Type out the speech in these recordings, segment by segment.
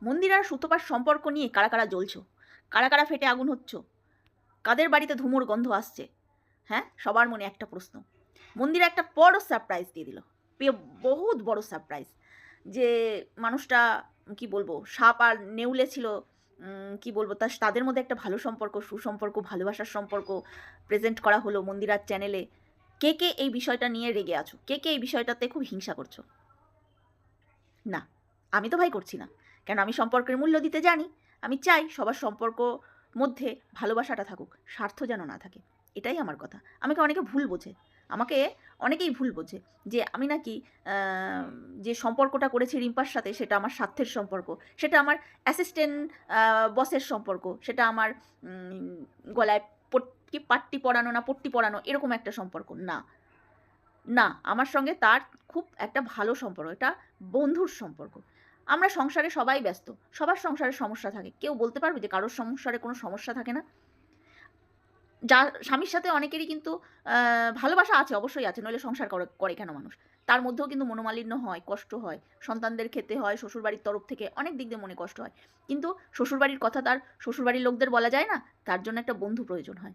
মন্দির আর সুতপার সম্পর্ক নিয়ে কারা কারা জ্বলছো, কারা কারা ফেটে আগুন হচ্ছ, কাদের বাড়িতে ধুমোর গন্ধ আসছে? হ্যাঁ, সবার মনে একটা প্রশ্ন। মন্দির একটা বড় সারপ্রাইজ দিয়ে দিল, বহুত বড় সারপ্রাইজ। যে মানুষটা কি বলবো, সাপ আর নেউলে ছিল, কি বলবো, তাদের মধ্যে একটা ভালো সম্পর্ক, সুসম্পর্ক, ভালোবাসার সম্পর্ক প্রেজেন্ট করা হলো মন্দিরার চ্যানেলে। কে কে এই বিষয়টা নিয়ে রেগে আছো? কে কে এই বিষয়টাতে খুব হিংসা করছো? না, আমি তো ভাই করছি না। কেন? আমি সম্পর্কের মূল্য দিতে জানি। আমি চাই সবার সম্পর্ক মধ্যে ভালোবাসাটা থাকুক, স্বার্থ যেন না থাকে। এটাই আমার কথা। আমাকে অনেকে ভুল বোঝে। আমাকে অনেকেই ভুল বোঝে যে আমি নাকি যে সম্পর্কটা করেছি রিম্পার সাথে সেটা আমার স্বার্থের সম্পর্ক, সেটা আমার অ্যাসিস্ট্যান্ট বসের সম্পর্ক, সেটা আমার গলায় পাট্টি পরানো না পট্টি পরানো এরকম একটা সম্পর্ক না। না, আমার সঙ্গে তার খুব একটা ভালো সম্পর্ক। এটা বন্ধুর সম্পর্ক। আমরা সংসারে সবাই ব্যস্ত। সবার সংসারে সমস্যা থাকে। কেউ বলতে পারবে যে কারোর সংসারে কোনো সমস্যা থাকে না? যার স্বামীর সাথে অনেকেরই কিন্তু ভালোবাসা আছে, অবশ্যই আছে। নইলে সংসার করে কেন মানুষ? তার মধ্যেও কিন্তু মনোমালিন্য হয়, কষ্ট হয়। সন্তানদের খেতে হয়, শ্বশুরবাড়ির তরফ থেকে অনেক দিক দিয়ে মনে কষ্ট হয়। কিন্তু শ্বশুরবাড়ির কথা তার শ্বশুরবাড়ির লোকদের বলা যায় না? তার জন্য একটা বন্ধু প্রয়োজন হয়।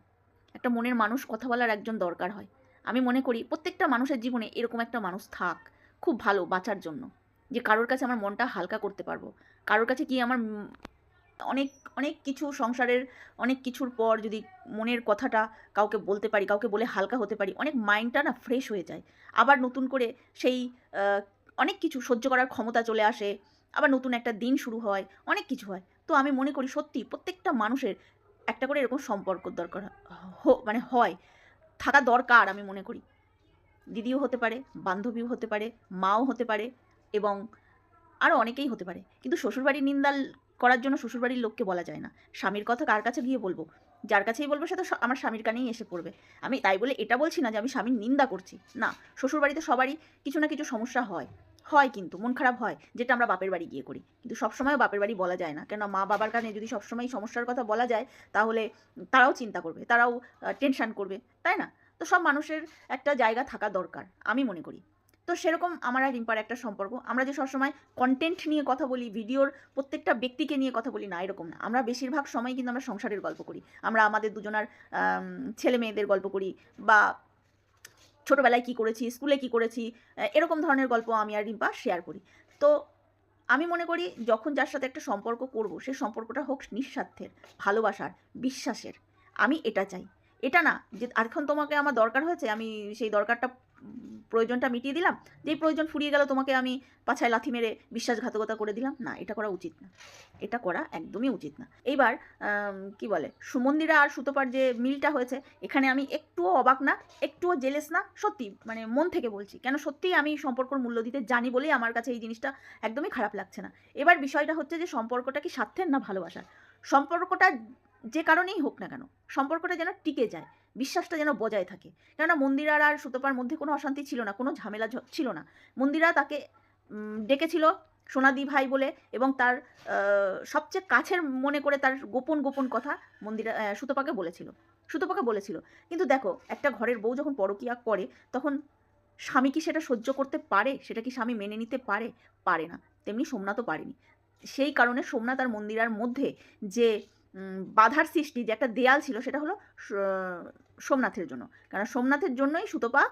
একটা মনের মানুষ, কথা বলার একজন দরকার হয়। আমি মনে করি প্রত্যেকটা মানুষের জীবনে এরকম একটা মানুষ থাক, খুব ভালো বাঁচার জন্য। যে কারোর কাছে আমার মনটা হালকা করতে পারবো। কারোর কাছে গিয়ে আমার অনেক, অনেক কিছু সংসারের অনেক কিছুর পর যদি মনের কথাটা কাউকে বলতে পারি, কাউকে বলে হালকা হতে পারি, অনেক মাইন্ডটা না ফ্রেশ হয়ে যায়। আবার নতুন করে সেই আ অনেক কিছু সহ্য করার ক্ষমতা চলে আসে। আবার নতুন একটা দিন শুরু হয়, অনেক কিছু হয়। তো আমি মনে করি সত্যি প্রত্যেকটা মানুষের একটা করে এরকম সম্পর্ক দরকার মানে হয়, থাকা দরকার আমি মনে করি। দিদিও হতে পারে, বান্ধবীও হতে পারে, মাও হতে পারে এবং আরও অনেকেই হতে পারে। কিন্তু শ্বশুরবাড়ির নিন্দা করার জন্য শ্বশুরবাড়ির লোককে বলা যায় না। স্বামীর কথা কার কাছে গিয়ে বলব? যার কাছেই বলব সে তো আমার স্বামীর কানেই এসে পড়বে। আমি তাই বলে এটা বলছি না যে আমি স্বামীর নিন্দা করছি। না, শ্বশুরবাড়িতে সবারই কিছু না কিছু সমস্যা হয়। হয় কিন্তু মন খারাপ হয়, যেটা আমরা বাপের বাড়ি গিয়ে করি। কিন্তু সবসময়ও বাপের বাড়ি বলা যায় না। কেননা মা-বাবার কানে যদি সবসময়ই সমস্যার কথা বলা যায়, তাহলে তারাও চিন্তা করবে, তারাও টেনশন করবে, তাই না? তো সব মানুষের একটা জায়গা থাকা দরকার, আমি মনে করি। তো সেরকম আমার আর রিম্পার একটা সম্পর্ক। আমরা যে সবসময় কনটেন্ট নিয়ে কথা বলি, ভিডিওর প্রত্যেকটা ব্যক্তিকে নিয়ে কথা বলি, না এরকম না। আমরা বেশিরভাগ সময় কিন্তু আমরা সংসারের গল্প করি। আমরা আমাদের দুজনার ছেলে-মেয়েদের গল্প করি বা ছোটবেলায় কী করেছি, স্কুলে কী করেছি, এরকম ধরনের গল্প আমি আর রিম্পা শেয়ার করি। তো আমি মনে করি যখন যার সাথে একটা সম্পর্ক করব, সেই সম্পর্কটা হোক নিঃস্বার্থের, ভালোবাসার, বিশ্বাসের। আমি এটা চাই। এটা না যে এখন তোমাকে আমার দরকার হয়েছে, আমি সেই দরকারটা প্রয়োজনটা মিটিয়ে দিলাম। যেই প্রয়োজন ফুরিয়ে গেল তোমাকে আমি পাছায় লাথি মেরে বিশ্বাসঘাতকতা করে দিলাম। না, এটা করা উচিত না। এটা করা একদমই উচিত না। এইবার কি বলে, সুমন্দিরা আর সুতপার যে মিলটা হয়েছে, এখানে আমি একটুও অবাক না, একটুও জেলেস না। সত্যি মানে মন থেকে বলছি। কেন সত্যিই আমি সম্পর্কর মূল্য দিতে জানি বলেই আমার কাছে এই জিনিসটা একদমই খারাপ লাগছে না। এবার বিষয়টা হচ্ছে যে সম্পর্কটা কি স্বার্থের না ভালোবাসার? সম্পর্কটা যে কারণেই হোক না কেন, সম্পর্কটা যেন টিকে যায়, বিশ্বাসটা যেন বজায় থাকে। কেননা মন্দিরার আর সুতপার মধ্যে কোনো অশান্তি ছিল না, কোনো ঝামেলা ছিল না। মন্দিরা তাকে ডেকেছিল সোনাদি ভাই বলে এবং তার সবচেয়ে কাছের মনে করে তার গোপন, গোপন কথা মন্দিরা সুতপাকে বলেছিল। সুতপাকে বলেছিল। কিন্তু দেখো, একটা ঘরের বউ যখন পরকীয়া করে, তখন স্বামী কি সেটা সহ্য করতে পারে? সেটা কি স্বামী মেনে নিতে পারে? পারে না। তেমনি সোমনাথও পারেনি। সেই কারণে সোমনাথ আর মন্দিরার মধ্যে যে বাধার সৃষ্টি, যে একটা দেয়াল ছিল, সেটা হলো সোমনাথের জন্য। কারণ সোমনাথের জন্যই সুতপা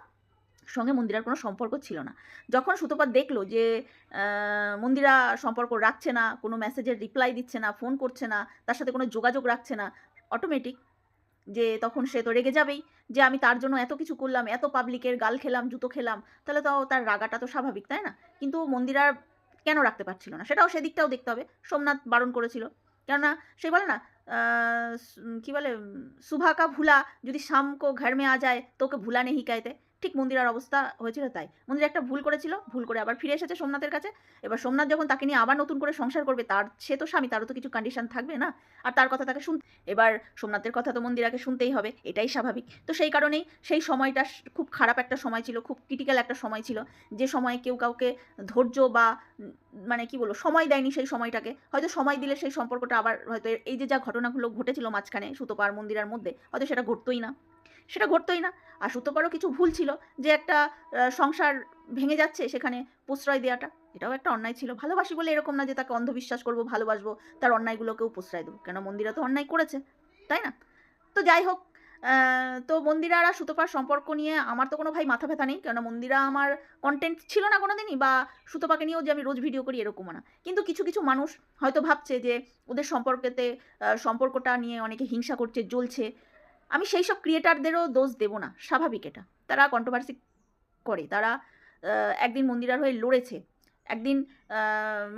সঙ্গে মন্দিরার কোনো সম্পর্ক ছিল না। যখন সুতপা দেখলো যে মন্দিরা সম্পর্ক রাখছে না, কোনো মেসেজের রিপ্লাই দিচ্ছে না, ফোন করছে না, তার সাথে কোনো যোগাযোগ রাখছে না, অটোমেটিক যে তখন সে তো রেগে যাবেই যে আমি তার জন্য এত কিছু করলাম, এত পাবলিকের গাল খেলাম, জুতো খেলাম, তাহলে তো তার রাগাটা তো স্বাভাবিক, তাই না? কিন্তু মন্দিরা কেন রাখতে পারছিল না, সেটাও সেদিকটাও দেখতে হবে। সোমনাথ বারণ করেছিল। কেননা সে বলে না কি বলে, সুভা কা ভুলা যদি শাম কো ঘর মে আ যায় তো ওকে ভুলা নেহি कहते। ঠিক মন্দিরার অবস্থা হয়েছিল তাই। মন্দিরা একটা ভুল করেছিল, ভুল করে আবার ফিরে এসেছে সোমনাথের কাছে। এবার সোমনাথ যখন তাকে নিয়ে আবার নতুন করে সংসার করবে, সে তো স্বামী, তারও তো কিছু কন্ডিশন থাকবে না? আর তার কথা তাকে এবার সোমনাথের কথা তো মন্দিরাকে শুনতেই হবে, এটাই স্বাভাবিক। তো সেই কারণেই সেই সময়টা খুব খারাপ একটা সময় ছিল, খুব ক্রিটিক্যাল একটা সময় ছিল। যে সময়ে কেউ কাউকে ধৈর্য বা মানে কি বলবো, সময় দেয়নি সেই সময়টাকে। হয়তো সময় দিলে সেই সম্পর্কটা আবার হয়তো এই যে যা ঘটনাগুলো ঘটেছিল মাঝখানে সুতপা আর মন্দিরার মধ্যে, হয়তো সেটা ঘটতই না। সেটা ঘটতই না। আর সুতপারও কিছু ভুল ছিল যে একটা সংসার ভেঙে যাচ্ছে সেখানে প্রশ্রয় দেওয়াটা এটাও একটা অন্যায় ছিল। ভালোবাসি বলে এরকম না যে তাকে অন্ধবিশ্বাস করবো, ভালোবাসবো, তার অন্যায়গুলোকেও প্রশ্রয় দেবো, কেন মন্দিরা তো অন্যায় করেছে, তাই না? তো যাই হোক, তো মন্দিরা আর সুতপার সম্পর্ক নিয়ে আমার তো কোনো ভাই মাথা ব্যথা নেই, কেননা মন্দিরা আমার কন্টেন্ট ছিল না কোনো দিনই, বা সুতপাকে নিয়েও যে আমি রোজ ভিডিও করি এরকমও না। কিন্তু কিছু কিছু মানুষ হয়তো ভাবছে যে ওদের সম্পর্কটা নিয়ে অনেকে হিংসা করছে, জ্বলছে। আমি সেই সব ক্রিয়েটারদেরও দোষ দেব না, স্বাভাবিক এটা। তারা কন্ট্রোভার্সি করে, তারা একদিন মন্দিরার হয়ে লড়েছে, একদিন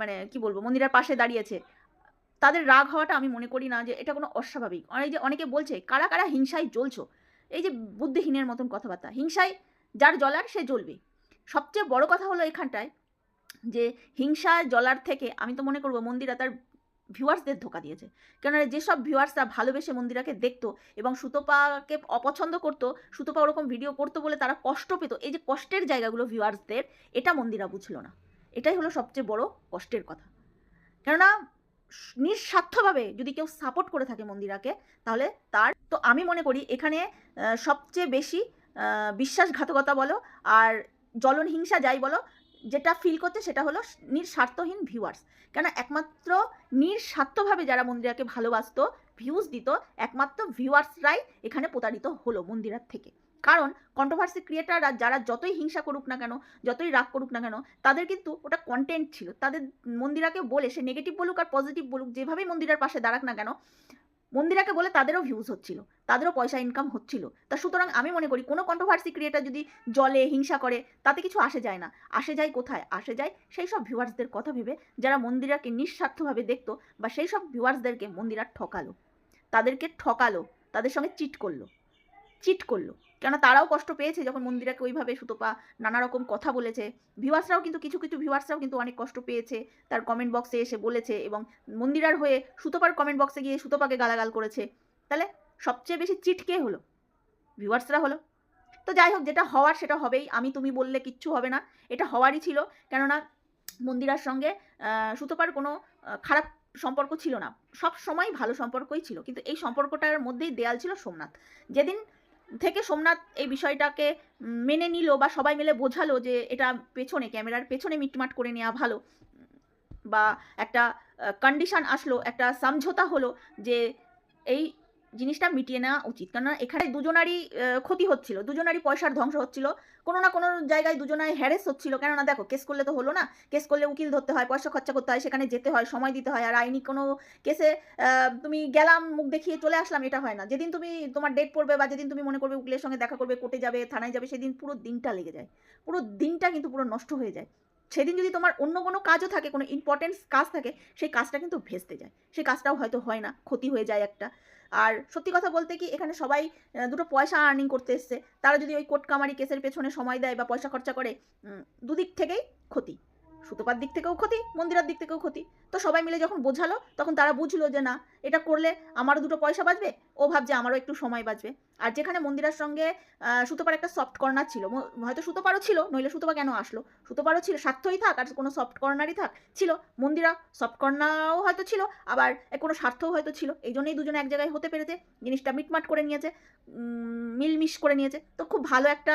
মানে কি বলবো, মন্দিরার পাশে দাঁড়িয়েছে। তাদের রাগ হওয়াটা আমি মনে করি না যে এটা কোনো অস্বাভাবিক। যে অনেকে বলছে কারা কারা হিংসায় জ্বলছো, এই যে বুদ্ধিহীনের মতন কথাবার্তা। হিংসায় যার জ্বলার সে জ্বলবে। সবচেয়ে বড় কথা হলো এখানটায় যে হিংসায় জ্বলার থেকে আমি তো মনে করবো মন্দিরা তার ভিউয়ার্সদের ধোকা দিয়েছে। কেননা যেসব ভিউয়ার্সরা ভালোবেসে মন্দিরাকে দেখতো এবং সুতপাকে অপছন্দ করতো, সুতপা ওরকম ভিডিও করতো বলে তারা কষ্ট পেত, এই যে কষ্টের জায়গাগুলো ভিউয়ার্সদের, এটা মন্দিরা বুঝলো না। এটাই হলো সবচেয়ে বড় কষ্টের কথা। কেননা নিঃস্বার্থভাবে যদি কেউ সাপোর্ট করে থাকে মন্দিরাকে, তাহলে তার তো আমি মনে করি এখানে সবচেয়ে বেশি বিশ্বাসঘাতকতা বলো আর জ্বলন হিংসা যাই বলো, যেটা ফিল করছে সেটা হলো নিঃস্বার্থহীন ভিউয়ার্স। কেন একমাত্র নিঃস্বার্থভাবে যারা মন্দিরাকে ভালোবাসতো, ভিউজ দিত, একমাত্র ভিউয়ার্সরাই এখানে প্রতারিত হলো মন্দিরার থেকে। কারণ কন্ট্রোভার্সি ক্রিয়েটাররা যারা যতই হিংসা করুক না কেন, যতই রাগ করুক না কেন, তাদের কিন্তু ওটা কন্টেন্ট ছিল। তাদের মন্দিরাকে বলে, সে নেগেটিভ বলুক আর পজিটিভ বলুক, যেভাবেই মন্দিরার পাশে দাঁড়াক না কেন, মন্দিরাকে বলে তাদেরও ভিউজ হচ্ছিল, তাদেরও পয়সা ইনকাম হচ্ছিল। তা সুতরাং আমি মনে করি কোনো কন্ট্রোভার্সি ক্রিয়েটার যদি জলে হিংসা করে, তাতে কিছু আসে যায় না। আসে যায় কোথায়? আসে যায় সেই সব ভিউয়ার্সদের কথা ভেবে যারা মন্দিরাকে নিঃস্বার্থভাবে দেখতো, বা সেই সব ভিউয়ার্সদেরকে মন্দিরা ঠকালো, তাদেরকে ঠকালো, তাদের সঙ্গে চিট করলো। কেন তারাও কষ্ট পেয়েছে যখন মন্দিরাকে ওইভাবে সুতপা নানা রকম কথা বলেছে। ভিউয়ার্সরাও কিন্তু কিছু ভিউয়ার্সরাও কিন্তু অনেক কষ্ট পেয়েছে, তার কমেন্ট বক্সে এসে বলেছে, এবং মন্দিরার হয়ে সুতপার কমেন্ট বক্সে গিয়ে সুতপাকে গালাগাল করেছে। তাহলে সবচেয়ে বেশি চিট কে হলো? ভিউয়ার্সরা হলো। তো যাই হোক, যেটা হওয়ার সেটা হবেই, আমি তুমি বললে কিচ্ছু হবে না, এটা হওয়ারই ছিল। কেননা মন্দিরার সঙ্গে সুতপার কোনো খারাপ সম্পর্ক ছিল না, সব সময় ভালো সম্পর্কই ছিল। কিন্তু এই সম্পর্কটার মধ্যেই দেয়াল ছিল সোমনাথ। যেদিন থেকে সোমনাথ এই বিষয়টাকে মেনে নিল, বা সবাই মিলে বোঝালো যে এটা পেছনে, ক্যামেরার পেছনে মিটমাট করে নেওয়া ভালো, বা একটা কন্ডিশন আসলো, একটা সমঝোতা হলো যে এই জিনিসটা মিটিয়ে নেওয়া উচিত। কেননা এখানে দুজনারই ক্ষতি হচ্ছিল, দুজনারই পয়সার ধ্বংস হচ্ছিল, কোনো না কোনো জায়গায় দুজনায় হ্যারেস হচ্ছিল। কেননা দেখো, কেস করলে তো হলো না, কেস করলে উকিল ধরতে হয়, পয়সা খরচা করতে হয়, সেখানে যেতে হয়, সময় দিতে হয়। আর আইনি কোনো কেসে তুমি গেলাম, মুখ দেখিয়ে চলে আসলাম, এটা হয় না। যেদিন তুমি তোমার ডেট পড়বে, বা যেদিন তুমি মনে করবে উকিলের সঙ্গে দেখা করবে, কোর্টে যাবে, থানায় যাবে, সেদিন পুরো দিনটা লেগে যায়, পুরো দিনটা কিন্তু পুরো নষ্ট হয়ে যায়। সেদিন যদি তোমার অন্য কোনো কাজও থাকে, কোনো ইম্পর্টেন্স কাজ থাকে, সেই কাজটা কিন্তু ভেস্তে যায়, সেই কাজটাও হয়তো হয় না, ক্ষতি হয়ে যায় একটা। আর সত্যি কথা বলতে কি, এখানে সবাই দুটো পয়সা আর্নিং করতে এসছে। তারা যদি ওই কোর্ট কামারি কেসের পেছনে সময় দেয় বা পয়সা খরচা করে, দুদিক থেকেই ক্ষতি। সুতপার দিক থেকেও ক্ষতি, মন্দিরার দিক থেকেও ক্ষতি। তো সবাই মিলে যখন বোঝালো, তখন তারা বুঝলো যে না, এটা করলে আমারও দুটো পয়সা বাঁচবে, ও ভাবছে আমারও একটু সময় বাঁচবে। আর যেখানে মন্দিরার সঙ্গে সুতপার একটা সফট কর্নার ছিল, হয়তো সুতপারও ছিল, নইলে সুতপা কেন আসলো, সুতপারও ছিল, স্বার্থই থাক আর কোনো সফট কর্নারই থাক, ছিল। মন্দিরা সফট কর্নারও হয়তো ছিল, আবার কোনো স্বার্থও হয়তো ছিল। এই জন্যই দুজনে এক জায়গায় হতে পেরেছে, জিনিসটা মিটমাট করে নিয়েছে, মিলমিশ করে নিয়েছে। তো খুব ভালো একটা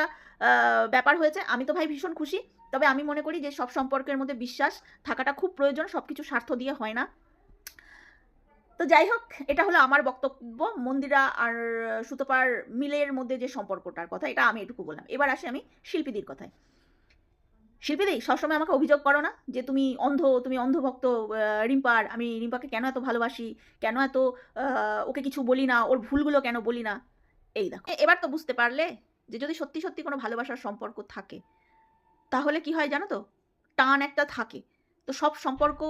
ব্যাপার হয়েছে। আমি তো ভাই ভীষণ খুশি। তবে আমি মনে করি যে সব সম্পর্কের মধ্যে বিশ্বাস থাকাটা খুব প্রয়োজন, সব কিছু স্বার্থ দিয়ে হয় না। তো যাই হোক, এটা হলো আমার বক্তব্য মন্দিরা আর সুতপার মিলের মধ্যে যে সম্পর্কটার কথা, এটা আমি এটুকু বললাম। এবার আসি আমি শিল্পীদির কথায়। শিল্পীদি, সবসময় আমাকে অভিযোগ করো না যে তুমি তুমি অন্ধভক্ত রিম্পার, আমি রিম্পাকে কেন এত ভালোবাসি, কেন এত ওকে কিছু বলি না, ওর ভুলগুলো কেন বলি না। এই দেখো, এবার তো বুঝতে পারলে যে যদি সত্যি সত্যি কোনো ভালোবাসার সম্পর্ক থাকে, তাহলে কি হয় জানো তো, টান একটা থাকে। তো সব সম্পর্ক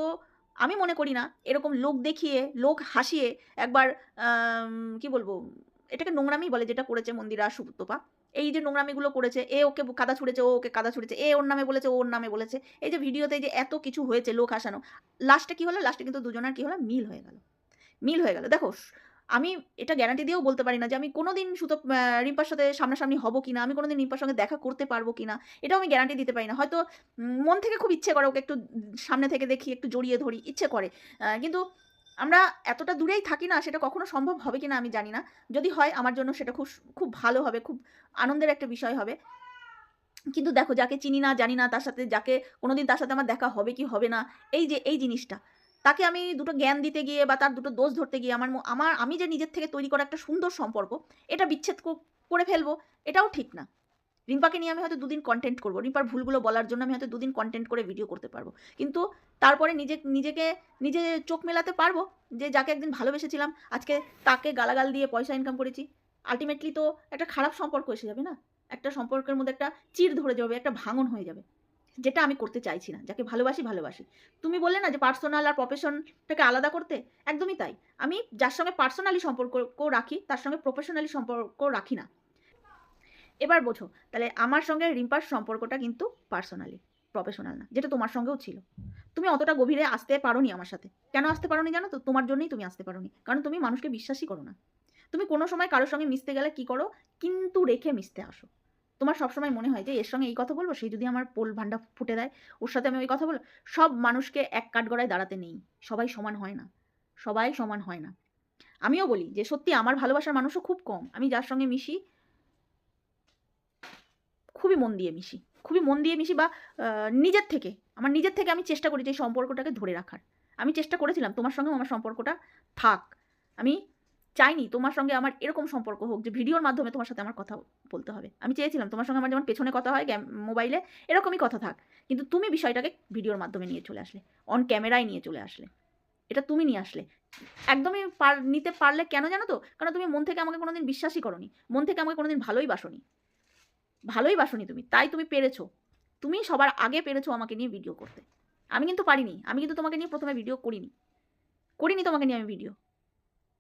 আমি মনে করি না এরকম লোক দেখিয়ে, লোক হাসিয়ে একবার কি বলবো, এটাকে নোংরামি বলে যেটা করেছে মন্দিরা সুতপা। এই যে নোংরামিগুলো করেছে, এ ওকে কাদা ছুঁড়েছে, ও ওকে কাদা ছুঁড়েছে, এ ওর নামে বলেছে, ও ওর নামে বলেছে, এই যে ভিডিওতে যে এত কিছু হয়েছে, লোক হাসানো, লাস্টে কি হলো, লাস্টে কিন্তু দুজনের কি হলো, মিল হয়ে গেল। মিল হয়ে গেল। দেখো, আমি এটা গ্যারান্টি দিয়েও বলতে পারি না যে আমি কোনোদিন রিম্পার সাথে সামনাসামনি হব কিনা, আমি কোনোদিন রিম্পার সঙ্গে দেখা করতে পারবো কিনা, এটাও আমি গ্যারান্টি দিতে পারি না। হয়তো মন থেকে খুব ইচ্ছে করে ওকে একটু সামনে থেকে দেখি, একটু জড়িয়ে ধরি, ইচ্ছে করে। কিন্তু আমরা এতটা দূরেই থাকি না, সেটা কখনো সম্ভব হবে কিনা আমি জানি না। যদি হয় আমার জন্য সেটা খুব খুব ভালো হবে, খুব আনন্দের একটা বিষয় হবে। কিন্তু দেখো, যাকে চিনি না জানি না, তার সাথে যাকে কোনোদিন তার সাথে আমার দেখা হবে কি হবে না, এই যে এই জিনিসটা, তাকে আমি দুটো জ্ঞান দিতে গিয়ে বা তার দুটো দোষ ধরতে গিয়ে আমি যে নিজের থেকে তৈরি করা একটা সুন্দর সম্পর্ক, এটা বিচ্ছেদ করে ফেলবো, এটাও ঠিক না। রিম্পাকে নিয়ে আমি হয়তো দুদিন কন্টেন্ট করবো, রিম্পার ভুলগুলো বলার জন্য আমি হয়তো দুদিন কন্টেন্ট করে ভিডিও করতে পারবো, কিন্তু তারপরে নিজে চোখ মেলাতে পারবো যে যাকে একদিন ভালোবেসেছিলাম আজকে তাকে গালাগাল দিয়ে পয়সা ইনকাম করেছি। আলটিমেটলি তো একটা খারাপ সম্পর্ক এসে যাবে না, একটা সম্পর্কের মধ্যে একটা চির ধরে যাবে, একটা ভাঙন হয়ে যাবে, যেটা আমি করতে চাইছি না। যাকে ভালোবাসি। তুমি বললে না যে পার্সোনাল আর প্রফেশনটাকে আলাদা করতে, একদমই তাই। আমি যার সঙ্গে পার্সোনালি সম্পর্ক রাখি তার সঙ্গে প্রফেশনালি সম্পর্ক রাখি না। এবার বোঝো, তাহলে আমার সঙ্গে রিম্পার সম্পর্কটা কিন্তু পার্সোনালি, প্রফেশনাল না, যেটা তোমার সঙ্গেও ছিল। তুমি অতটা গভীরে আসতে পারোনি আমার সাথে। কেন আসতে পারোনি জানো তো? তোমার জন্যই তুমি আসতে পারোনি, কারণ তুমি মানুষকে বিশ্বাসই করো না। তুমি কোনো সময় কারোর সঙ্গে মিশতে গেলে কি করো? কিন্তু রেখে মিশতে আসো। তোমার সবসময় মনে হয় যে এর সঙ্গে এই কথা বলবো, সেই যদি আমার পোল ভান্ডা ফুটে দেয়, ওর সাথে আমি ওই কথা বলবো। সব মানুষকে এক কাঠগড়ায় দাঁড়াতে নেই, সবাই সমান হয় না, সবাই সমান হয় না। আমিও বলি যে সত্যি আমার ভালোবাসার মানুষও খুব কম। আমি যার সঙ্গে মিশি খুবই মন দিয়ে মিশি, খুবই মন দিয়ে মিশি, বা আমার নিজের থেকে আমি চেষ্টা করি যে এই সম্পর্কটাকে ধরে রাখার। আমি চেষ্টা করেছিলাম তোমার সঙ্গেও আমার সম্পর্কটা থাক। আমি চাইনি তোমার সঙ্গে আমার এরকম সম্পর্ক হোক যে ভিডিওর মাধ্যমে তোমার সাথে আমার কথা বলতে হবে। আমি চেয়েছিলাম তোমার সঙ্গে আমার যেমন পেছনে কথা হয় মোবাইলে, এরকমই কথা থাক। কিন্তু তুমি বিষয়টাকে ভিডিওর মাধ্যমে নিয়ে চলে আসলে, অন ক্যামেরায় নিয়ে চলে আসলে। এটা তুমি নিয়ে আসলে। একদমই নিতে পারলে কেন জানো তো? কারণ তুমি মন থেকে আমাকে কোনোদিন বিশ্বাসই করোনি, মন থেকে আমাকে কোনোদিন ভালোই বাসনি তুমি, তাই তুমি পেরেছো। তুমি সবার আগে পেরেছো আমাকে নিয়ে ভিডিও করতে। আমি কিন্তু পারিনি। আমি কিন্তু তোমাকে নিয়ে প্রথমে ভিডিও করিনি তোমাকে নিয়ে আমি ভিডিও।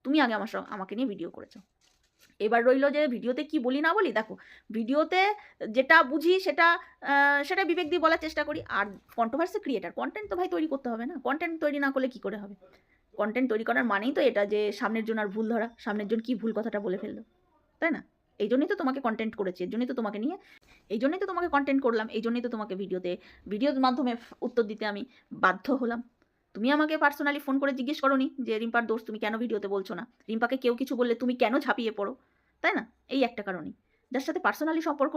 তুমি আগে আমাকে নিয়ে ভিডিও করেছো। এবার রইল যে ভিডিওতে কি বলি না বলি। দেখো, ভিডিওতে যেটা বুঝি সেটা বিবেক দিয়ে বলার চেষ্টা করি। আর কন্ট্রোভার্সি ক্রিয়েটার, কন্টেন্ট তো ভাই তৈরি করতে হবে না? কন্টেন্ট তৈরি না করলে কি করে হবে? কন্টেন্ট তৈরি করার মানেই তো এটা যে সামনের জন আর ভুল ধরা, সামনের জন কি ভুল কথাটা বলে ফেললো, তাই না? এই জন্যই তো তোমাকে কন্টেন্ট করেছি, এই জন্যই তো তোমাকে নিয়ে, এই জন্যই তো তোমাকে কন্টেন্ট করলাম, এই জন্যই তো তোমাকে ভিডিওর মাধ্যমে উত্তর দিতে আমি বাধ্য হলাম। তুমি আমাকে পার্সোনালি ফোন করে জিজ্ঞেস করোনি যে রিম্পার দোষ তুমি কেন ভিডিওতে বলছো না? রিম্পাকে কেউ কিছু বললে তুমি কেন ঝাঁপিয়ে পড়ো, তাই না? এই একটা কারণই। যার সাথে পার্সোনালি সম্পর্ক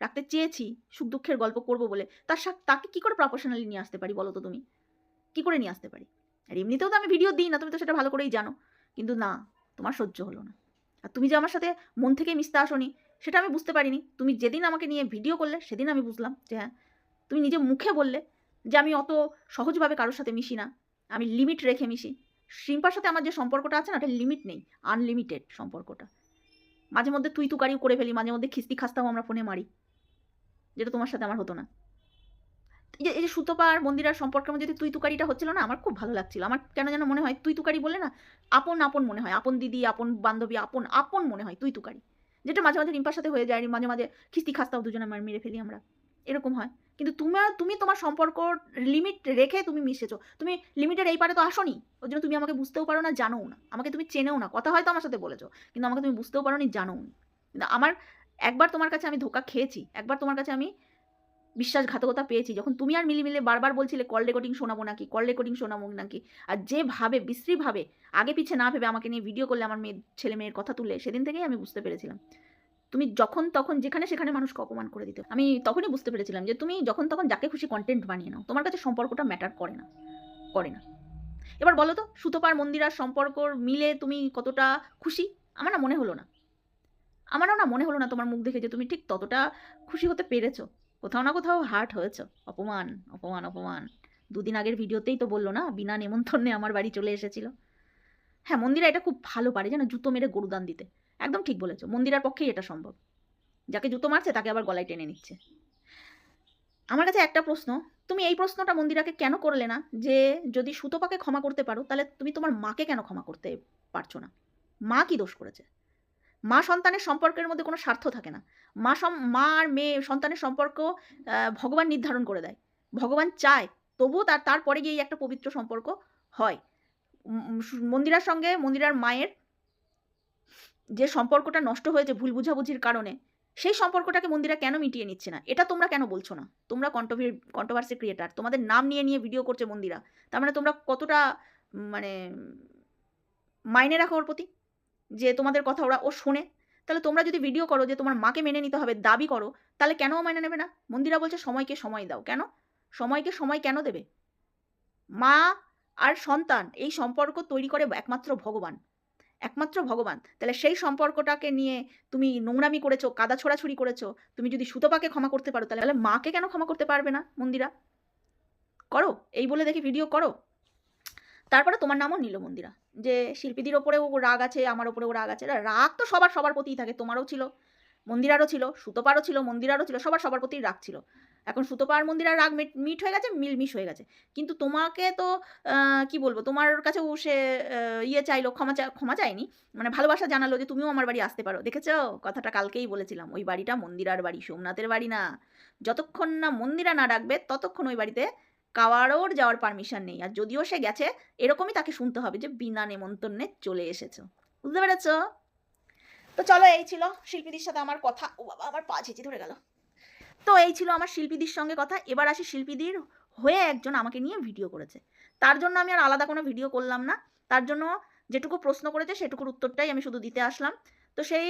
রাখতে চেয়েছি, সুখ দুঃখের গল্প করবো বলে, তাকে কি করে প্রফেশনালি নিয়ে আসতে পারি বলো তো তুমি? কি করে নিয়ে আসতে পারি? আর এমনিতেও তো আমি ভিডিও দিই না, তুমি তো সেটা ভালো করেই জানো। কিন্তু না, তোমার সহ্য হলো না। আর তুমি যে আমার সাথে মন থেকে মিশতে আসোনি, সেটা আমি বুঝতে পারিনি। তুমি যেদিন আমাকে নিয়ে ভিডিও করলে সেদিন আমি বুঝলাম যে হ্যাঁ, তুমি নিজে মুখে বললে যে আমি অত সহজভাবে কারোর সাথে মিশি না, আমি লিমিট রেখে মিশি। শিম্পার সাথে আমার যে সম্পর্কটা আছে না, এটা লিমিট নেই, আনলিমিটেড সম্পর্কটা। মাঝে মধ্যে তুই তুকারিও করে ফেলি, মাঝে মধ্যে খিস্তি খাস্তাও আমরা ফোনে মারি, যেটা তোমার সাথে আমার হতো না। এই যে সুতপা আর মন্দিরার সম্পর্কের মধ্যে তুই তুকারিটা হচ্ছিল না, আমার খুব ভালো লাগছিল। আমার কেন যেন মনে হয় তুই তুকারি বললে না, আপন মনে হয়, আপন দিদি, আপন বান্ধবী, আপন মনে হয় তুই তুকারি। যেটা মাঝে মাঝে রিম্পার সাথে হয়ে যায়, মাঝে মাঝে খিস্তি খাস্তাও দুজনে মেরে ফেলি আমরা, এরকম হয়। কিন্তু তুমি তোমার সম্পর্ক লিমিট রেখে তুমি মিশেছো। তুমি লিমিটের এই পারে তো আসোনি, ওই জন্য তুমি আমাকে বুঝতেও পারো না, জানোও না, আমাকে তুমি চেনেও না। কথা হয়তো আমার সাথে বলেছো, কিন্তু আমাকে তুমি বুঝতেও পারো নি, জানোও না। কিন্তু একবার তোমার কাছে আমি ধোকা খেয়েছি, একবার তোমার কাছে আমি বিশ্বাসঘাতকতা পেয়েছি, যখন তুমি আর মিলিমিলে বারবার বলছিলে কল রেকর্ডিং শোনাবো নাকি। আর যেভাবে বিশ্রীভাবে আগে পিছে না ভেবে আমাকে নিয়ে ভিডিও করলে, আমার ছেলে মেয়ের কথা তুলে, সেদিন থেকেই আমি বুঝতে পেরেছিলাম তুমি যখন তখন যেখানে সেখানে মানুষকে অপমান করে দিতে। আমি তখনই বুঝতে পেরেছিলাম যে তুমি যখন তখন যাকে খুশি কন্টেন্ট বানিয়ে নাও, তোমার কাছে সম্পর্কটা ম্যাটার করে না। এবার বলো তো, সুতপার মন্দিরার সম্পর্ক মিলে তুমি কতটা খুশি? আমারও না মনে হলো না তোমার মুখ দেখে যে তুমি ঠিক ততটা খুশি হতে পেরেছো। কোথাও না কোথাও হার্ট হয়েছো। অপমান। দুদিন আগের ভিডিওতেই তো বললো না, বিনা নেমন্তন্নে আমার বাড়ি চলে এসেছিল। হ্যাঁ, মন্দিরা এটা খুব ভালো পারে, যেন জুতো মেরে গরুদান দিতে। একদম ঠিক বলেছো, মন্দিরার পক্ষেই এটা সম্ভব। যাকে জুতো মারছে তাকে আবার গলায় টেনে নিচ্ছে। আমার কাছে একটা প্রশ্ন, তুমি এই প্রশ্নটা মন্দিরাকে কেন করলে না যে যদি সুতপাকে ক্ষমা করতে পারো, তাহলে তুমি তোমার মাকে কেন ক্ষমা করতে পারছো না? মা কি দোষ করেছে? মা সন্তানের সম্পর্কের মধ্যে কোনো স্বার্থ থাকে না। মা আর মেয়ে সন্তানের সম্পর্ক ভগবান নির্ধারণ করে দেয়। ভগবান চায়, তবুও তারপরে গিয়ে একটা পবিত্র সম্পর্ক হয়। মন্দিরার মায়ের যে সম্পর্কটা নষ্ট হয়েছে ভুল বুঝাবুঝির কারণে, সেই সম্পর্কটাকে মন্দিরা কেন মিটিয়ে নিচ্ছে না? এটা তোমরা কেন বলছো না? তোমরা কন্ট্রোভার্সি ক্রিয়েটার, তোমাদের নাম নিয়ে ভিডিও করছে মন্দিরা। তার মানে তোমরা কতটা মানে মাইনে রাখো ওর প্রতি, যে তোমাদের কথা ও শোনে। তাহলে তোমরা যদি ভিডিও করো যে তোমার মাকে মেনে নিতে হবে, দাবি করো, তাহলে কেন মেনে নেবে না? মন্দিরা বলছে সময়কে সময় দাও। কেন? সময়কে সময় কেন দেবে? মা আর সন্তান এই সম্পর্ক তৈরি করে একমাত্র ভগবান। একমাত্র ভগবান। তাহলে সেই সম্পর্কটাকে নিয়ে তুমি নোংরামি করেছো, কাদা ছোড়াছুড়ি করেছো। তুমি যদি সুতপাকে ক্ষমা করতে পারো, তাহলে মাকে কেন ক্ষমা করতে পারবে না মন্দিরা? করো। এই বলে দেখি ভিডিও করো। তারপরে তোমার নামও নিল মন্দিরা। যে শিল্পীদের ওপরেও রাগ আছে, আমার ওপরেও রাগ আছে। রাগ তো সবার প্রতিই থাকে। তোমারও ছিল, মন্দিরারও ছিল, সুতপারও ছিল, মন্দিরারও ছিল, সবার প্রতিই রাগ ছিল। এখন সুতপা আর মন্দিরার রাগ মিট হয়ে গেছে, মিলমিশ হয়ে গেছে। কিন্তু তোমাকে তো কি বলবো, তোমার কাছেও সে ইয়ে চাইলো, ক্ষমা চায়নি, মানে ভালোবাসা জানালো যে তুমিও আমার বাড়ি আসতে পারো। দেখেছো? কথাটা কালকেই বলেছিলাম। ওই বাড়িটা মন্দিরার বাড়ি, সোমনাথের বাড়ি না। যতক্ষণ না মন্দিরা না ডাকবে ততক্ষণ ওই বাড়িতে কারোর যাওয়ার পারমিশন নেই। আর যদিও সে গেছে, এরকমই তাকে শুনতে হবে যে বিনা নেমন্তন্নে চলে এসেছো। বুঝতে পেরেছ? তো চলো, এই ছিল শিল্পীদের সাথে আমার কথা। ও বাবা, আমার পা ঝেঁচি ধরে গেল। তো এই ছিল আমার শিল্পীদের সঙ্গে কথা। এবার আসি শিল্পীদের হয়ে একজন আমাকে নিয়ে ভিডিও করেছে। তার জন্য আমি আর আলাদা কোনো ভিডিও করলাম না। তার জন্য যেটুকু প্রশ্ন করেছে সেটুকুর উত্তরটাই আমি শুধু দিতে আসলাম। তো সেই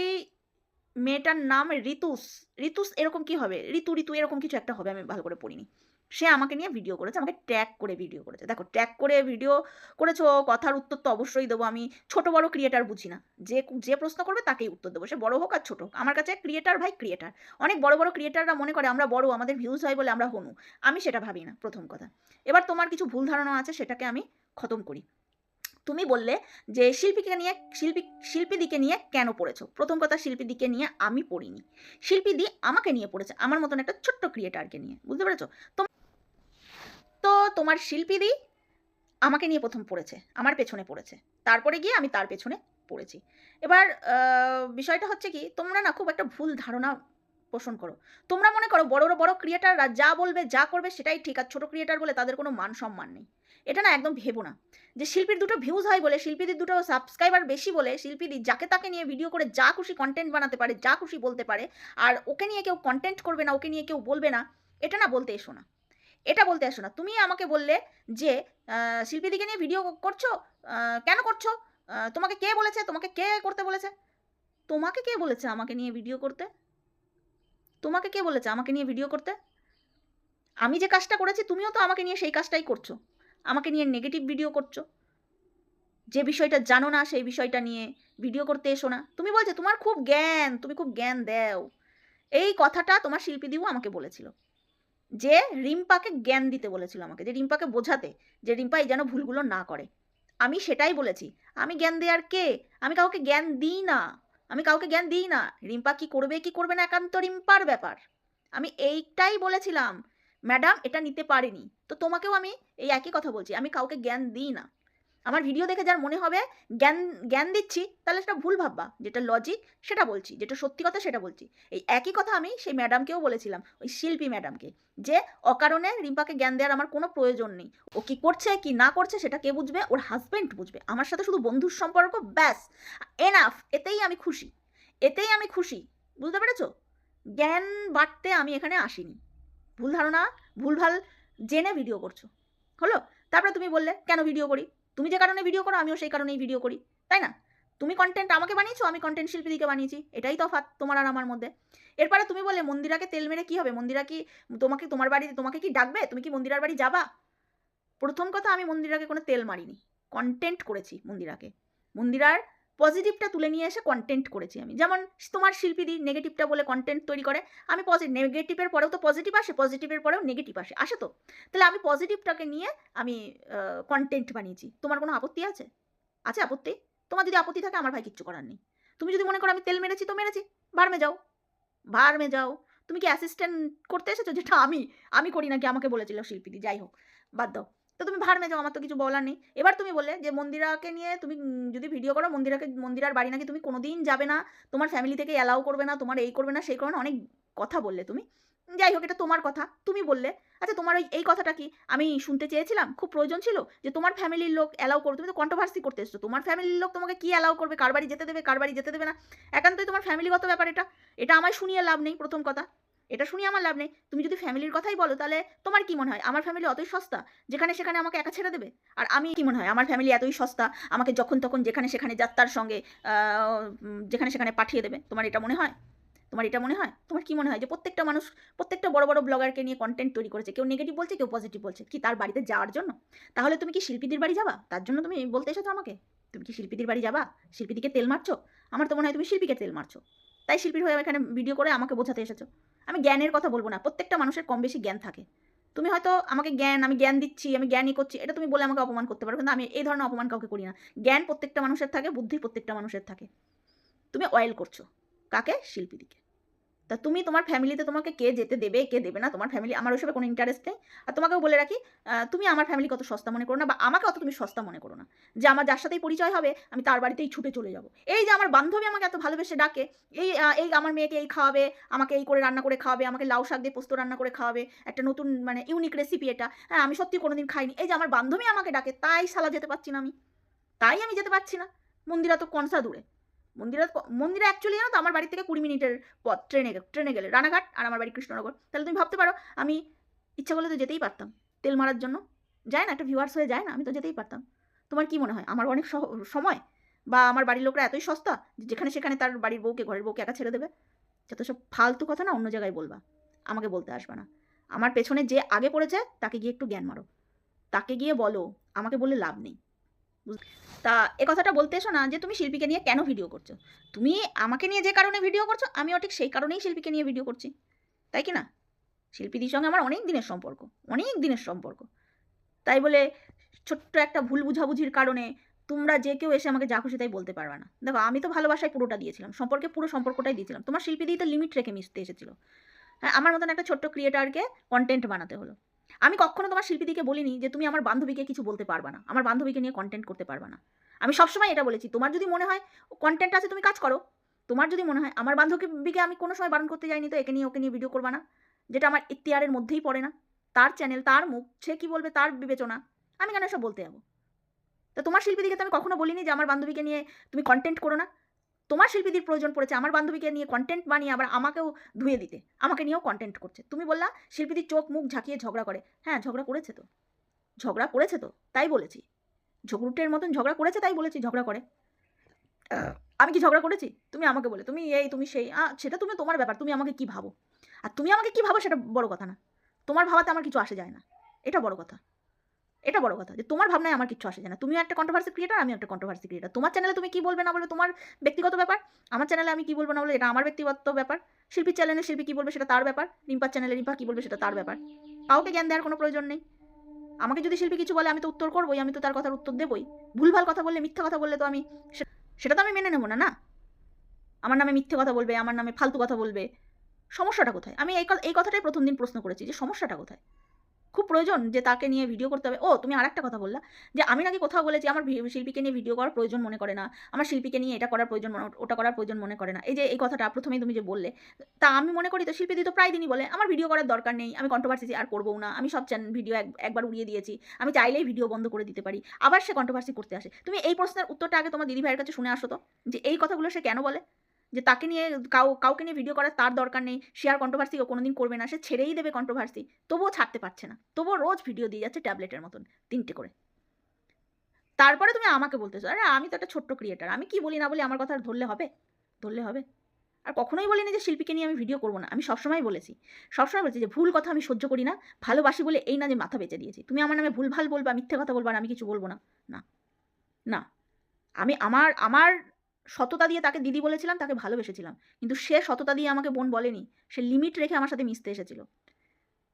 মেয়েটার নাম ঋতুস। ঋতুস এরকম কি হবে? ঋতু এরকম কিছু একটা হবে, আমি ভালো করে পড়িনি। সে আমাকে নিয়ে ভিডিও করেছে, আমাকে ট্যাগ করে ভিডিও করেছে। দেখো, ট্যাগ করে ভিডিও করেছো, কথার উত্তর তো অবশ্যই দেবো। আমি ছোট বড় ক্রিয়েটার বুঝি না। যে প্রশ্ন করবে তাকেই উত্তর দেবো, সে বড় হোক আর ছোট হোক। আমার কাছে ক্রিয়েটার ভাই ক্রিয়েটার। অনেক বড় ক্রিয়েটাররা মনে করে আমরা বড়, আমাদের ভিউজ হয় বলে আমরা হনু। আমি সেটা ভাবি না, প্রথম কথা। এবার তোমার কিছু ভুল ধারণা আছে, সেটাকে আমি খতম করি। তুমি বললে যে শিল্পীদিকে নিয়ে কেন পড়েছো? প্রথম কথা, শিল্পীদিকে নিয়ে আমি পড়িনি। শিল্পীদি আমাকে নিয়ে পড়েছে, আমার মতন একটা ছোট্ট ক্রিয়েটারকে নিয়ে। বুঝতে পেরেছো? তো তোমার শিল্পীদি আমাকে নিয়ে প্রথম পড়েছে, আমার পেছনে পড়েছে। তারপরে গিয়ে আমি তার পেছনে পড়েছি। এবার বিষয়টা হচ্ছে কি, তোমরা না খুব একটা ভুল ধারণা পোষণ করো। তোমরা মনে করো বড় ক্রিয়েটাররা যা বলবে, যা করবে সেটাই ঠিক, আর ছোট ক্রিয়েটার বলে তাদের কোনো মান সম্মান নেই। এটা না একদম ভেবো না। যে শিল্পীর দুটো ভিউজ হয় বলে, শিল্পীদের দুটো সাবস্ক্রাইবার বেশি বলে, শিল্পীদি যাকে তাকে নিয়ে ভিডিও করে যা খুশি কন্টেন্ট বানাতে পারে, যা খুশি বলতে পারে, আর ওকে নিয়ে কেউ কন্টেন্ট করবে না, ওকে নিয়ে কেউ বলবে না, এটা না বলতে এসো না। এটা বলতে আসো না। তুমি আমাকে বললে যে শিল্পীদিকে নিয়ে ভিডিও করছো, কেন করছো? তোমাকে কে বলেছে? তোমাকে কে করতে বলেছে? তোমাকে কে বলেছে আমাকে নিয়ে ভিডিও করতে? তোমাকে কে বলেছে আমাকে নিয়ে ভিডিও করতে? আমি যে কাজটা করেছি তুমিও তো আমাকে নিয়ে সেই কাজটাই করছো। আমাকে নিয়ে নেগেটিভ ভিডিও করছো। যে বিষয়টা জানো না সেই বিষয়টা নিয়ে ভিডিও করতে এসো না। তুমি বলছো তোমার খুব জ্ঞান, তুমি খুব জ্ঞান দাও। এই কথাটা তোমার শিল্পীদিও আমাকে বলেছিল। যে রিম্পাকে জ্ঞান দিতে বলেছিল আমাকে, যে রিম্পাকে বোঝাতে, যে রিম্পা এই যেন ভুলগুলো না করে। আমি সেটাই বলেছি। আমি জ্ঞান দেওয়ার কে? আমি কাউকে জ্ঞান দিই না। আমি কাউকে জ্ঞান দিই না। রিম্পা কি করবে কি করবে না একান্ত রিম্পার ব্যাপার। আমি এইটাই বলেছিলাম। ম্যাডাম এটা নিতে পারেনি। তো তোমাকেও আমি এই একই কথা বলছি। আমি কাউকে জ্ঞান দিই না। আমার ভিডিও দেখে যার মনে হবে জ্ঞান জ্ঞান দিচ্ছি, তাহলে সেটা ভুল ভাববা। যেটা লজিক সেটা বলছি, যেটা সত্যি কথা সেটা বলছি। এই একই কথা আমি সেই ম্যাডামকেও বলেছিলাম, ওই শিল্পী ম্যাডামকে, যে অকারণে রিম্পাকে জ্ঞান দেওয়ার আমার কোনো প্রয়োজন নেই। ও কি করছে কি না করছে সেটা কে বুঝবে? ওর হাজব্যান্ড বুঝবে। আমার সাথে শুধু বন্ধুর সম্পর্ক, ব্যাস, এনাফ। এতেই আমি খুশি, এতেই আমি খুশি। বুঝতে পেরেছো? জ্ঞান বাড়তে আমি এখানে আসিনি। ভুল ধারণা, ভুলভাল জেনে ভিডিও করছো। হলো? তারপরে তুমি বললে কেন ভিডিও করি? তুমি যে কারণে ভিডিও করো আমিও সেই কারণেই ভিডিও করি, তাই না? তুমি কন্টেন্ট আমাকে বানিয়েছো, আমি কন্টেন্ট শিল্পীদিকে বানিয়েছি। এটাই তফাৎ তোমার আর আমার মধ্যে। এরপরে তুমি বললে মন্দিরাকে তেল মেরে কি হবে? মন্দিরা কি তোমার বাড়িতে তোমাকে কি ডাকবে? তুমি কি মন্দিরার বাড়ি যাবা? প্রথম কথা, আমি মন্দিরাকে কোনো তেল মারিনি। কন্টেন্ট করেছি মন্দিরাকে। মন্দিরার পজিটিভটা তুলে নিয়ে এসে কন্টেন্ট করেছি আমি। যেমন তোমার শিল্পীদি নেগেটিভটা বলে কন্টেন্ট তৈরি করে। আমি নেগেটিভের পরেও তো পজিটিভ আসে, পজিটিভের পরেও নেগেটিভ আসে। আসে তো? তাহলে আমি পজিটিভটাকে নিয়ে আমি কন্টেন্ট বানিয়েছি। তোমার কোনো আপত্তি আছে? আছে আপত্তি? তোমার যদি আপত্তি থাকে আমার ভাই কিচ্ছু করার নেই। তুমি যদি মনে করো আমি তেল মেরেছি তো মেরেছি। ভাড়মে যাও, ভাড়মে যাও। তুমি কি অ্যাসিস্ট্যান্ট করতে এসেছো? যেটা আমি করি নাকি আমাকে বলেছিল শিল্পীদি। যাই হোক, বাদ দাও। তো তুমি ভাড়মে যাও, আমার তো কিছু বলার নেই। এবার তুমি বললে যে মন্দিরাকে নিয়ে তুমি যদি ভিডিও করো, মন্দিরার বাড়ি নাকি তুমি কোনোদিন যাবে না, তোমার ফ্যামিলি থেকে অ্যালাউ করবে না, তোমার এই করবে না সেই করবে না, অনেক কথা বললে তুমি। যাই হোক, এটা তোমার কথা, তুমি বললে। আচ্ছা, তোমার এই কথাটা কি আমি শুনতে চেয়েছিলাম? খুব প্রয়োজন ছিল যে তোমার ফ্যামিলির লোক অ্যালাউ করবে? তুমি তো কন্ট্রোভার্সি করতে এসছো। তোমার ফ্যামিলির লোক তোমাকে কি অ্যালাউ করবে, কার বাড়ি যেতে দেবে, কার বাড়ি যেতে দেবে না, একান্তই তোমার ফ্যামিলিগত ব্যাপার। এটা আমায় শুনিয়ে লাভ নেই, প্রথম কথা। এটা শুনিয়ে আমার লাভ নেই। তুমি যদি ফ্যামিলির কথাই বলো তাহলে তোমার কি মনে হয় আমার ফ্যামিলি অতই সস্তা যেখানে সেখানে আমাকে একা ছেড়ে দেবে? আর আমি কি মনে হয় আমার ফ্যামিলি এতই সস্তা আমাকে যখন তখন যেখানে সেখানে যাত্রার সঙ্গে যেখানে সেখানে পাঠিয়ে দেবে? তোমার এটা মনে হয়? তোমার এটা মনে হয়? তোমার কি মনে হয় যে প্রত্যেকটা মানুষ প্রত্যেকটা বড় বড় ব্লগারকে নিয়ে কন্টেন্ট তৈরি করেছে, কেউ নেগেটিভ বলছে কেউ পজিটিভ বলছে, কি তার বাড়িতে যাওয়ার জন্য? তাহলে তুমি কি শিল্পীদের বাড়ি যাবা? তার জন্য তুমি বলতে এসেছো আমাকে? তুমি কি শিল্পীদের বাড়ি যাবা? শিল্পীদিকে তেল মারছো? আমার তো মনে হয় তুমি শিল্পীকে তেল মারছো, তাই শিল্পীর হয়ে এখানে ভিডিও করে আমাকে বোঝাতে এসেছো। আমি জ্ঞানের কথা বলবো না, প্রত্যেকটা মানুষের কম বেশি জ্ঞান থাকে। তুমি হয়তো আমাকে আমি জ্ঞান দিচ্ছি, আমি জ্ঞানই করছি, এটা তুমি বলে আমাকে অপমান করতে পারো, কিন্তু আমি এই ধরনের অপমান কাউকে করি না। জ্ঞান প্রত্যেকটা মানুষের থাকে, বুদ্ধি প্রত্যেকটা মানুষের থাকে। তুমি অয়েল করছো কাকে? শিল্পীদিকে। তা তুমি তোমার ফ্যামিলিতে তোমাকে কে যেতে দেবে কে দেবে না তোমার ফ্যামিলি, আমার ওইসবে কোনো ইন্টারেস্ট নেই। আর তোমাকেও বলে রাখি, তুমি আমার ফ্যামিলি কত সস্তা মনে করো না, বা আমাকে অত তুমি সস্তা মনে করো না যে আমার যার সাথেই পরিচয় হবে আমি তার বাড়িতেই ছুটে চলে যাব। এই যে আমার বান্ধবী আমাকে এত ভালোবেসে ডাকে, এই আমার মেয়েকে এই খাওয়াবে, আমাকে এই করে রান্না করে খাওয়াবে, আমাকে লাউ শাক দিয়ে পোস্ত রান্না করে খাওয়াবে, একটা নতুন মানে ইউনিক রেসিপি এটা, হ্যাঁ আমি সত্যি কোনোদিন খাইনি, এই যে আমার বান্ধবী আমাকে ডাকে, তাই শালা যেতে পারছি না আমি, তাই আমি যেতে পারছি না। মন্দিরা তো কনসা দূরে, মন্দিরে অ্যাকচুয়ালি জানো তো আমার বাড়ি থেকে 20 মিনিটের পথ, ট্রেনে গেলে রানাঘাট, আর আমার বাড়ি কৃষ্ণনগর। তাহলে তুমি ভাবতে পারো আমি ইচ্ছা করলে তো যেতেই পারতাম তেল মারার জন্য, যায় না একটা ভিউয়ার্স হয়ে যায় না, আমি তো যেতেই পারতাম। তোমার কি মনে হয় আমার অনেক সময়, বা আমার বাড়ির লোকরা এতই সস্তা যে যেখানে সেখানে তার বাড়ির বউকে ঘরের বউকে একা ছেড়ে দেবে? যত সব ফালতু কথা না অন্য জায়গায় বলবা, আমাকে বলতে আসবে না। আমার পেছনে যে আগে পড়েছে তাকে গিয়ে একটু জ্ঞান মারো, তাকে গিয়ে বলো, আমাকে বললে লাভ নেই। তা এ কথাটা বলতে এসো না যে তুমি শিল্পীকে নিয়ে কেন ভিডিও করছো। তুমি আমাকে নিয়ে যে কারণে ভিডিও করছো আমিও ঠিক সেই কারণেই শিল্পীকে নিয়ে ভিডিও করছি, তাই কি না? শিল্পীদের সঙ্গে আমার অনেক দিনের সম্পর্ক, অনেক দিনের সম্পর্ক। তাই বলে ছোট্ট একটা ভুল বুঝাবুঝির কারণে তোমরা যে কেউ এসে আমাকে যা খুশি তাই বলতে পারবে না। দেখো আমি তো ভালোবাসায় পুরোটা দিয়েছিলাম, সম্পর্কে পুরো সম্পর্কটাই দিয়েছিলাম, তোমার শিল্পী দিয়ে তো লিমিট রেখে মিশতে এসেছিল। হ্যাঁ আমার মতন একটা ছোট্ট ক্রিয়েটারকে কন্টেন্ট বানাতে হলো। আমি কখনো তোমার শিল্পীদিকে বলিনি যে তুমি আমার বান্ধবীকে কিছু বলতে পারবা না, আমার বান্ধবীকে নিয়ে কন্টেন্ট করতে পারবা না। আমি সবসময় এটা বলেছি, তোমার যদি মনে হয় কন্টেন্ট আছে তুমি কাজ করো, তোমার যদি মনে হয়, আমার বান্ধবীকে আমি কোনো সময় বারণ করতে যাইনি তো একে নিয়ে ওকে নিয়ে ভিডিও করবা না, যেটা আমার ইখতিয়ারের মধ্যেই পড়ে না। তার চ্যানেল, তার মুখ, সে কি বলবে তার বিবেচনা, আমি কেন এসব বলতে যাবো? তা তোমার শিল্পীদিকে তো আমি কখনো বলিনি যে আমার বান্ধবীকে নিয়ে তুমি কন্টেন্ট করো না। তোমার শিল্পীদের প্রয়োজন পড়েছে আমার বান্ধবীকে নিয়ে কন্টেন্ট বানিয়ে আবার আমাকেও ধুয়ে দিতে, আমাকে নিয়েও কন্টেন্ট করছে। তুমি বললা শিল্পীদের চোখ মুখ ঝাঁকিয়ে ঝগড়া করে, হ্যাঁ ঝগড়া করেছে তো, ঝগড়া করেছে তো, তাই বলেছি। ঝগড়ুটের মতন ঝগড়া করেছে তাই বলেছি ঝগড়া করে। আমি কি ঝগড়া করেছি? তুমি আমাকে বলে তুমি এই তুমি সেই, সেটা তুমি তোমার ব্যাপার, তুমি আমাকে কি ভাবো। আর তুমি আমাকে কি ভাবো সেটা বড় কথা না, তোমার ভাবাতে আমার কিছু আসে যায় না, এটা বড় কথা। এটা বড় কথা যে তোমার ভাবনায় আমার কিচ্ছু আসে যায় না। তুমিও একটা কন্ট্রোভার্সি ক্রিয়েটার, আমিও একটা কন্ট্রোভার্সি ক্রিয়েটার। তোমার চ্যানেলে তুমি কি বলবে না বলবে তোমার ব্যক্তিগত ব্যাপার, আমার চ্যানেলে আমি কি বলবো না বলে এটা আমার ব্যক্তিগত ব্যাপার। শিল্পীর চ্যানেলে শিল্পী কি বলবে সেটা তার ব্যাপার, রিম্পার চ্যানেলে রিম্পা কি বলবে সেটা তার ব্যাপার। কাউকে জ্ঞান দেওয়ার কোনো প্রয়োজন নেই। আমাকে যদি শিল্পী কিছু বলে আমি তো উত্তর করবোই, আমি তো তার কথার উত্তর দেবই। ভুলভাল কথা বললে, মিথ্যা কথা বললে তো আমি সেটা তো আমি মেনে নেবো না, না। আমার নামে মিথ্যে কথা বলবে, আমার নামে ফালতু কথা বলবে, সমস্যাটা কোথায়? আমি এই কথাটাই প্রথম দিন প্রশ্ন করেছি যে সমস্যাটা কোথায়। খুব প্রয়োজন যে তাকে নিয়ে ভিডিও করতে হবে? ও তুমি আরেকটা কথা বললা যে আমি নাকি কোথাও বলেছি আমার শিল্পীকে নিয়ে ভিডিও করার প্রয়োজন মনে করে না, আমার শিল্পীকে নিয়ে এটা করার প্রয়োজন ওটা করার প্রয়োজন মনে করে না। এই যে এই কথাটা প্রথমেই তুমি যে বললে, তা আমি মনে করি তো শিল্পীদি তো প্রায় দিনই বলে আমার ভিডিও করার দরকার নেই, আমি কন্ট্রোভার্সি আর করবো না, আমি সব ভিডিও একবার উড়িয়ে দিয়েছি, আমি চাইলেই ভিডিও বন্ধ করে দিতে পারি, আবার সে কন্ট্রোভার্সি করতে আসে। তুমি এই প্রশ্নের উত্তরটা আগে তোমার দিদি ভাইয়ের কাছে শুনে আসো তো, যে এই কথাগুলো সে কেন বলে, যে তাকে নিয়ে কাউকে নিয়ে ভিডিও করার তার দরকার নেই, সে আর কন্ট্রোভার্সি কোনোদিন করবে না, সে ছেড়েই দেবে কন্ট্রোভার্সি, তবুও ছাড়তে পারছে না, তবুও রোজ ভিডিও দিয়ে যাচ্ছে ট্যাবলেটের মতন 3টে করে। তারপরে তুমি আমাকে বলতেছো আরে আমি তো একটা ছোট্ট ক্রিয়েটার, আমি কি বলি না বলি আমার কথা ধরলে হবে? ধরলে হবে? আর কখনোই বলিনি যে শিল্পীকে নিয়ে আমি ভিডিও করবো না, আমি সবসময় বলেছি, সবসময় বলছি যে ভুল কথা আমি সহ্য করি না, ভালোবাসি বলে এই না যে মাথা বেঁচে দিয়েছি। তুমি আমার নামে ভুলভাল বলবা, মিথ্যে কথা বলবা আর আমি কিছু বলবো না, না, না। আমি আমার আমার সততা দিয়ে তাকে দিদি বলেছিলাম, তাকে ভালোবেসেছিলাম, কিন্তু সে সততা দিয়ে আমাকে বোন বলেনি, সে লিমিট রেখে আমার সাথে মিশতে এসেছিল।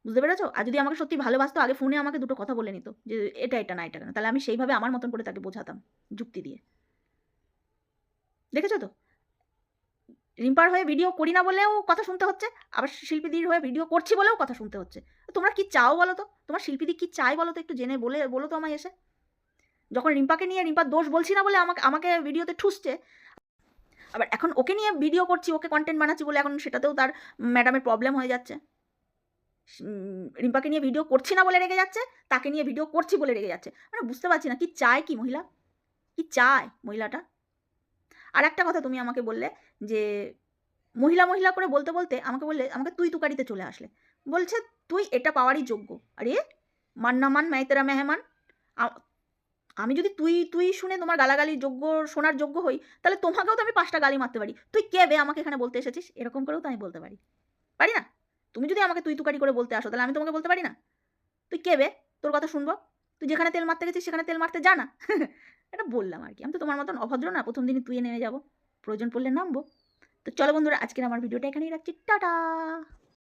বুঝতে পেরেছো? আর যদি আমাকে সত্যি ভালোবাসতো আগে ফোনে আমাকে দুটো কথা বলে নিত যে এটা না এটা কেন, তাহলে আমি সেইভাবে আমার মতন করে তাকে বোঝাতাম যুক্তি দিয়ে। দেখেছো তো, রিম্পার হয়ে ভিডিও করি না বলেও কথা শুনতে হচ্ছে, আবার শিল্পীদির হয়ে ভিডিও করছি বলেও কথা শুনতে হচ্ছে। তোমরা কি চাও বলো তো, তোমার শিল্পীদি কি চাই বলো তো, একটু জেনে বলো তো আমায় এসে। যখন রিম্পাকে নিয়ে রিম্পার দোষ বলছি না বলে আমাকে আমাকে ভিডিওতে ঠুসছে, আবার এখন ওকে নিয়ে ভিডিও করছি, ওকে কন্টেন্ট বানাচ্ছি বলে এখন সেটাতেও তার ম্যাডামের প্রবলেম হয়ে যাচ্ছে। রিম্পাকে নিয়ে ভিডিও করছি না বলে রেগে যাচ্ছে, তাকে নিয়ে ভিডিও করছি বলে রেগে যাচ্ছে। মানে বুঝতে পারছি না কি চায় কি মহিলা, কি চায় মহিলাটা। আর একটা কথা তুমি আমাকে বললে যে মহিলা মহিলা করে বলতে বলতে আমাকে বললে, আমাকে তুই তুকারিতে চলে আসলে। বলছে তুই এটা পাওয়ারই যোগ্য। আরে মান না মান मैं तेरा मेहमान। আমি যদি তুই তুই শুনে তোমার গালাগালি যোগ্য শোনার যোগ্য হই, তাহলে তোমাকেও তো আমি ৫টা গালি মারতে পারি। তুই কে বে আমাকে এখানে বলতে এসেছিস? এরকম করেও তো আমি বলতে পারি। পারি না? তুমি যদি আমাকে তুই তুকারি করে বলতে আসো, তাহলে আমি তোমাকে বলতে পারি না? তুই কে বে? তোর কথা শুনবো? তুই যেখানে তেল মারতে গেছিস সেখানে তেল মারতে যা না। এটা বললাম আরকি। আমি তো তোমার মতন অভদ্র না, ১ম দিনই তুইয়ে নেমে যাবো। প্রয়োজন পড়লে নামবো। তো চলো বন্ধুরা, আজকের আমার ভিডিওটা এখানেই রাখছি। টাটা।